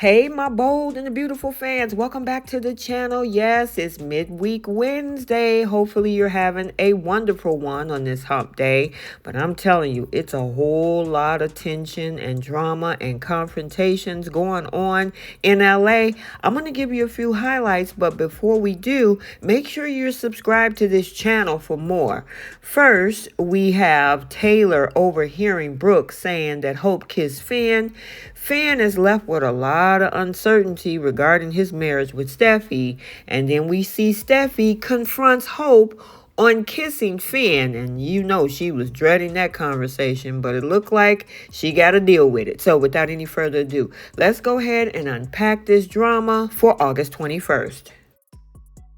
Hey, my bold and the beautiful fans, welcome back to the channel. Yes, it's midweek Wednesday. Hopefully, you're having a wonderful one on this hump day. But I'm telling you, it's a whole lot of tension and drama and confrontations going on in LA. I'm going to give you a few highlights, but before we do, make sure you're subscribed to this channel for more. First, we have Taylor overhearing Brooke saying that Hope kissed Finn. Finn is left with a lot of uncertainty regarding his marriage with Steffy, and then we see Steffy confronts Hope on kissing Finn, and you know she was dreading that conversation, but it looked like she got to deal with it. So without any further ado, let's go ahead and unpack this drama for August 21st.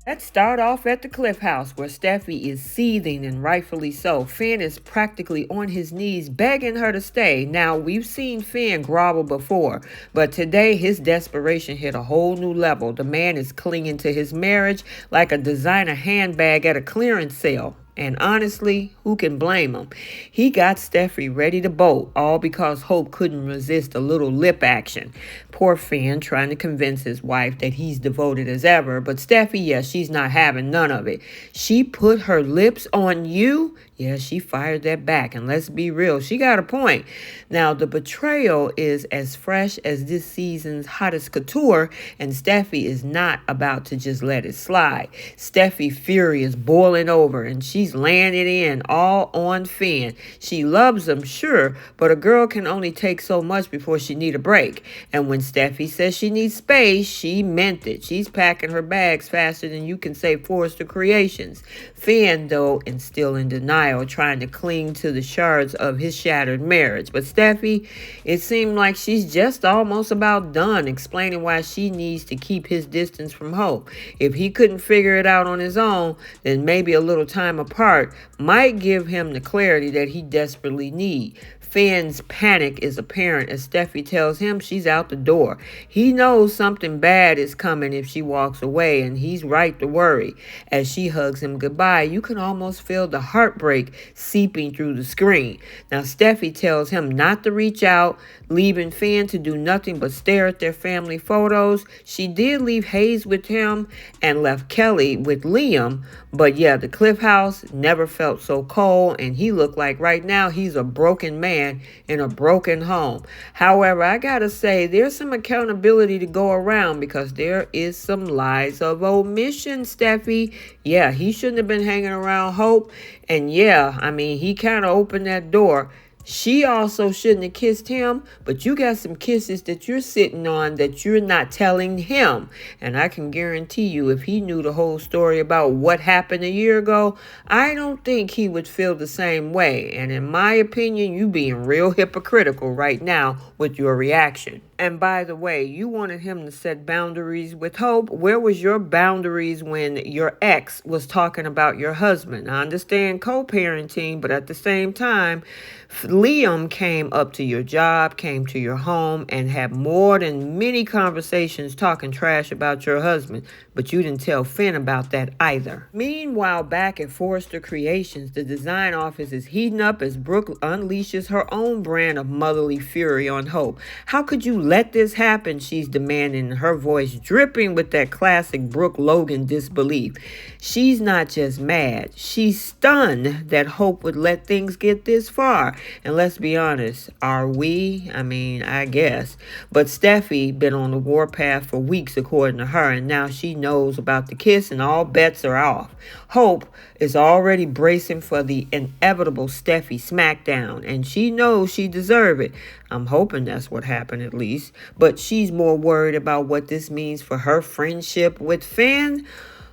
Let's start off at the Cliff House where Steffi is seething, and rightfully so. Finn is practically on his knees begging her to stay. Now, we've seen Finn grovel before, but today his desperation hit a whole new level. The man is clinging to his marriage like a designer handbag at a clearance sale. And honestly, who can blame him? He got Steffi ready to bolt, all because Hope couldn't resist a little lip action. Poor Finn trying to convince his wife that he's devoted as ever, but Steffi, yeah, she's not having none of it. She put her lips on you? Yeah, she fired that back, and let's be real, she got a point. Now, the betrayal is as fresh as this season's hottest couture, and Steffi is not about to just let it slide. Steffi's fury is boiling over, and she's laying it in all on Finn. She loves him, sure, but a girl can only take so much before she need a break. And when Steffi says she needs space, she meant it. She's packing her bags faster than you can say Forrester Creations. Finn, though, is still in denial, trying to cling to the shards of his shattered marriage. But Steffi, it seemed like she's just almost about done explaining why she needs to keep his distance from Hope. If he couldn't figure it out on his own, then maybe a little time apart might give him the clarity that he desperately needs. Finn's panic is apparent as Steffi tells him she's out the door. He knows something bad is coming if she walks away, and he's right to worry. As she hugs him goodbye, you can almost feel the heartbreak seeping through the screen. Now, Steffi tells him not to reach out, leaving Finn to do nothing but stare at their family photos. She did leave Hayes with him and left Kelly with Liam, but yeah, the Cliff House never felt so cold, and he looked like right now he's a broken man in a broken home. However, I gotta say, there's some accountability to go around because there is some lies of omission, Steffi. Yeah, he shouldn't have been hanging around Hope. And yeah, I mean, he kind of opened that door. She also shouldn't have kissed him, but you got some kisses that you're sitting on that you're not telling him. And I can guarantee you, if he knew the whole story about what happened a year ago, I don't think he would feel the same way. And in my opinion, you being real hypocritical right now with your reaction. And by the way, you wanted him to set boundaries with Hope. Where was your boundaries when your ex was talking about your husband? I understand co-parenting, but at the same time, Liam came up to your job, came to your home, and had more than many conversations talking trash about your husband, but you didn't tell Finn about that either. Meanwhile, back at Forrester Creations, the design office is heating up as Brooke unleashes her own brand of motherly fury on Hope. How could you let this happen? She's demanding, her voice dripping with that classic Brooke Logan disbelief. She's not just mad, she's stunned that Hope would let things get this far. And let's be honest, are we? I mean, I guess. But Steffi been on the warpath for weeks according to her, and now she knows about the kiss and all bets are off. Hope is already bracing for the inevitable Steffi smackdown, and she knows she deserves it. I'm hoping that's what happened at least. But she's more worried about what this means for her friendship with Finn.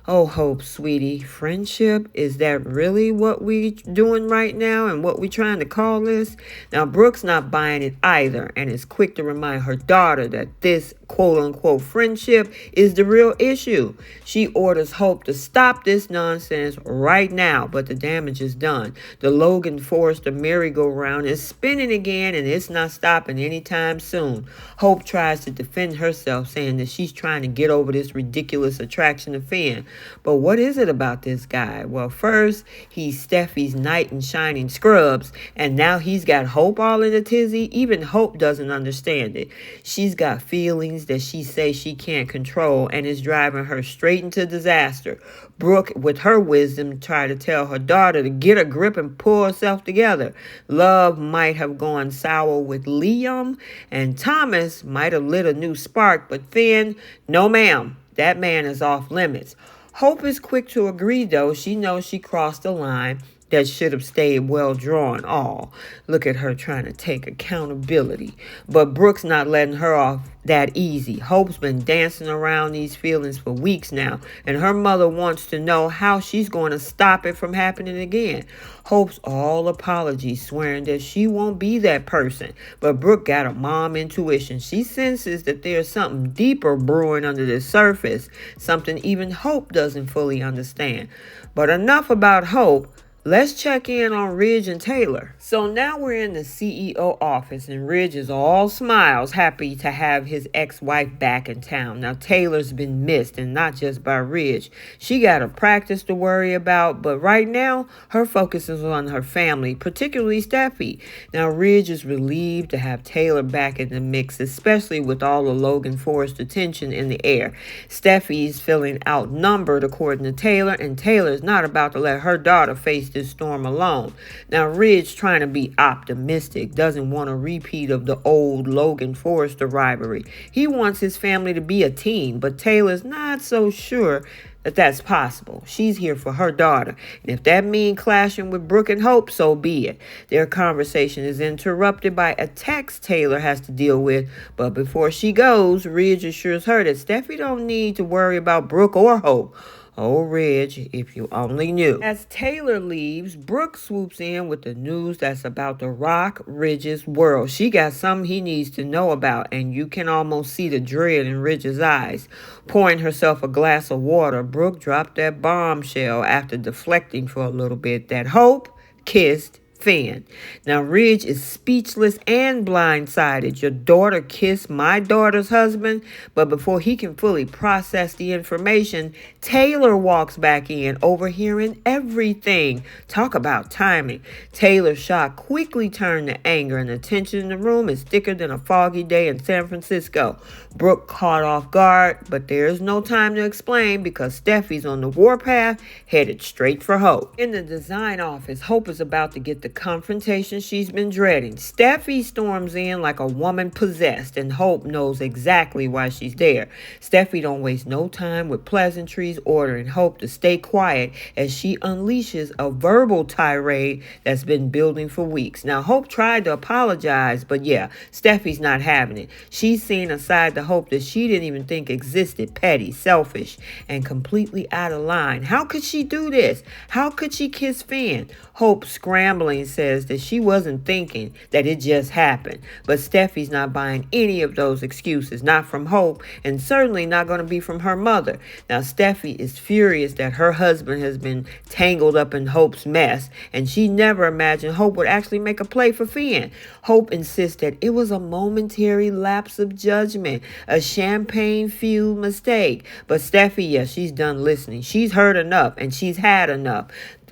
Oh, Hope, sweetie, friendship, is that really what we doing right now and what we trying to call this? Now, Brooke's not buying it either and is quick to remind her daughter that this quote-unquote friendship is the real issue. She orders Hope to stop this nonsense right now, but the damage is done. The Logan Forrester merry-go-round is spinning again, and it's not stopping anytime soon. Hope tries to defend herself, saying that she's trying to get over this ridiculous attraction to Finn. But what is it about this guy? Well, first, he's Steffi's knight in shining scrubs, and now he's got Hope all in a tizzy. Even Hope doesn't understand it. She's got feelings feelings that she says she can't control and is driving her straight into disaster. Brooke, with her wisdom, tried to tell her daughter to get a grip and pull herself together. Love might have gone sour with Liam, and Thomas might have lit a new spark, but Finn, no ma'am, that man is off limits. Hope is quick to agree, though. She knows she crossed a line that should have stayed well drawn. Oh, look at her trying to take accountability. But Brooke's not letting her off that easy. Hope's been dancing around these feelings for weeks now, and her mother wants to know how she's going to stop it from happening again. Hope's all apologies, swearing that she won't be that person. But Brooke got a mom intuition. She senses that there's something deeper brewing under the surface, something even Hope doesn't fully understand. But enough about Hope. Let's check in on Ridge and Taylor. So now we're in the CEO office, and Ridge is all smiles, happy to have his ex-wife back in town. Now Taylor's been missed, and not just by Ridge. She got a practice to worry about, but right now her focus is on her family, particularly Steffy. Now Ridge is relieved to have Taylor back in the mix, especially with all the Logan Forest attention in the air. Steffy is feeling outnumbered according to Taylor, and Taylor's not about to let her daughter face this storm alone. Now Ridge, trying to be optimistic, doesn't want a repeat of the old Logan Forrester rivalry. He wants his family to be a team, but Taylor's not so sure that that's possible. She's here for her daughter, and if that means clashing with Brooke and Hope, so be it. Their conversation is interrupted by a text Taylor has to deal with, but before she goes, Ridge assures her that Steffy don't need to worry about Brooke or Hope. Oh, Ridge, if you only knew. As Taylor leaves, Brooke swoops in with the news that's about to rock Ridge's world. She got something he needs to know about, and you can almost see the dread in Ridge's eyes. Pouring herself a glass of water, Brooke dropped that bombshell after deflecting for a little bit that Hope kissed Finn. Now Ridge is speechless and blindsided. Your daughter kissed my daughter's husband, but before he can fully process the information, Taylor walks back in, overhearing everything. Talk about timing. Taylor's shock quickly turned to anger, and the tension in the room is thicker than a foggy day in San Francisco. Brooke caught off guard, but there's no time to explain because Steffy's on the warpath, headed straight for Hope. In the design office, Hope is about to get the confrontation she's been dreading. Steffy storms in like a woman possessed, and Hope knows exactly why she's there. Steffy don't waste no time with pleasantries, ordering Hope to stay quiet as she unleashes a verbal tirade that's been building for weeks. Now Hope tried to apologize, but yeah, Steffy's not having it. She's seen a side to Hope that she didn't even think existed: petty, selfish, and completely out of line. How could she do this? How could she kiss Finn? Hope, scrambling, says that she wasn't thinking, that it just happened. But Steffy's not buying any of those excuses, not from Hope, and certainly not going to be from her mother. Now Steffy is furious that her husband has been tangled up in Hope's mess, and she never imagined Hope would actually make a play for Finn. Hope insists that it was a momentary lapse of judgment, a champagne-fueled mistake. But Steffy, yes, she's done listening. She's heard enough, and she's had enough.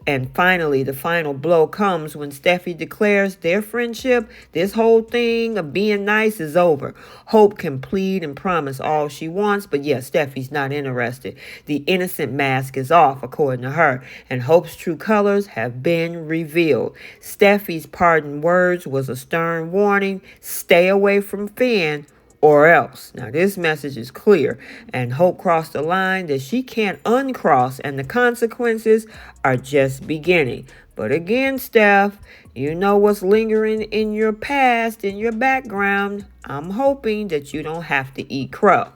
And finally, the final blow comes when Steffy declares their friendship, this whole thing of being nice, is over. Hope can plead and promise all she wants, but yes, Steffy's not interested. The innocent mask is off, according to her, and Hope's true colors have been revealed. Steffy's parting words was a stern warning: stay away from Finn, or else. Now this message is clear, and Hope crossed a line that she can't uncross, and the consequences are just beginning. But again, Steph, you know what's lingering in your past, in your background. I'm hoping that you don't have to eat crow.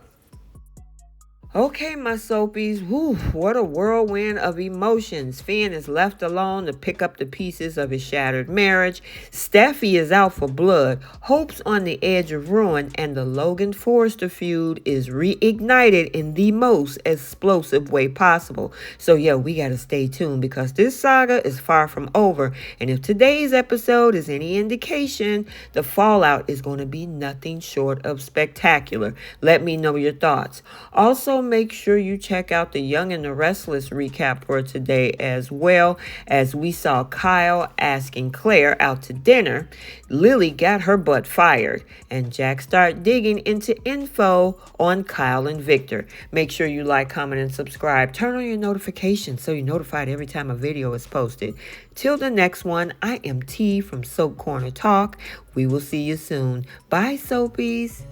Okay, my soapies, whew, what a whirlwind of emotions. Finn is left alone to pick up the pieces of his shattered marriage. Steffy is out for blood. Hope's on the edge of ruin, and the Logan Forrester feud is reignited in the most explosive way possible. So yeah, we gotta stay tuned because this saga is far from over. And if today's episode is any indication, the fallout is going to be nothing short of spectacular. Let me know your thoughts. Also, make sure you check out the Young and the Restless recap for today as well, as we saw Kyle asking Claire out to dinner. Lily got her butt fired, and Jack started digging into info on Kyle and Victor. Make sure you like, comment, and subscribe. Turn on your notifications so you're notified every time a video is posted. Till the next one, I am T from Soap Corner Talk. We will see you soon. Bye, Soapies.